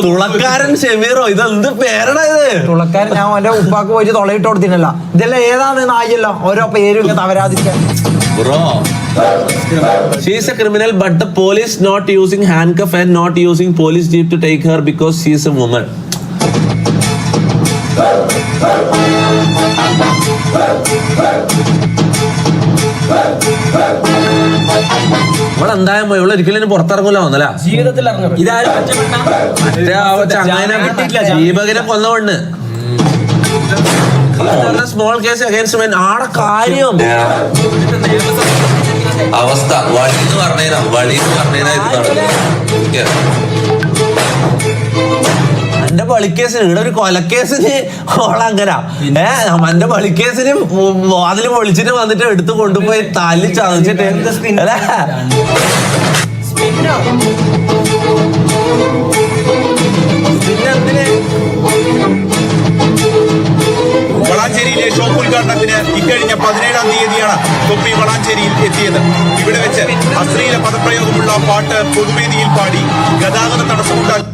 തുളക്കാരൻ ഷെമീറോ, ഇതെന്ത് പേരടാ ഇത്? തുളക്കാരൻ ഞാൻ എന്റെ ഉപ്പാക്ക് പോയിട്ട് തൊളയിട്ട് കൊടുത്തിനല്ല. ഇതെല്ലാം ഏതാണ് നായല്ലോ ഓരോ പേരും തവരാതിരിക്കാൻ. Bro, she is a criminal, but the police not using handcuff and not using police jeep to take her because she is a woman. ഇവിടെ എന്തായാലും ഇവിടെ ഒരിക്കലും പുറത്തിറങ്ങൂല വന്നല്ല ജീവിതത്തിൽ ദീപകിനെ കൊന്നവണ്ണ് സ്മോൾ കേസ് അഗൈൻസ്റ്റ് മെൻ ആടെ കാര്യം അവസ്ഥ വഴിന്ന് പറഞ്ഞേരാ ഇത് നടക്കും. എന്റെ പളിക്കേസിന് ഇവിടെ ഒരു കൊലക്കേസിന് ഓളങ്ങനാ എന്റെ പളിക്കേസിന് അതിൽ പൊളിച്ചിട്ട് വന്നിട്ട് എടുത്ത് കൊണ്ടുപോയി തല്ലി ചതച്ചിട്ട് അല്ലേ വളാഞ്ചേരിയിലെ ഷോപ്പ് ഉദ്ഘാടനത്തിന് ഇക്കഴിഞ്ഞ 17-ാം തീയതിയാണ് തൊപ്പി വളാഞ്ചേരിയിൽ എത്തിയത്. ഇവിടെ വെച്ച് അശ്ലീല പദപ്രയോഗമുള്ള പാട്ട് പൊതുവേദിയിൽ പാടി ഗതാഗത തടസ്സമുണ്ടാക്കി.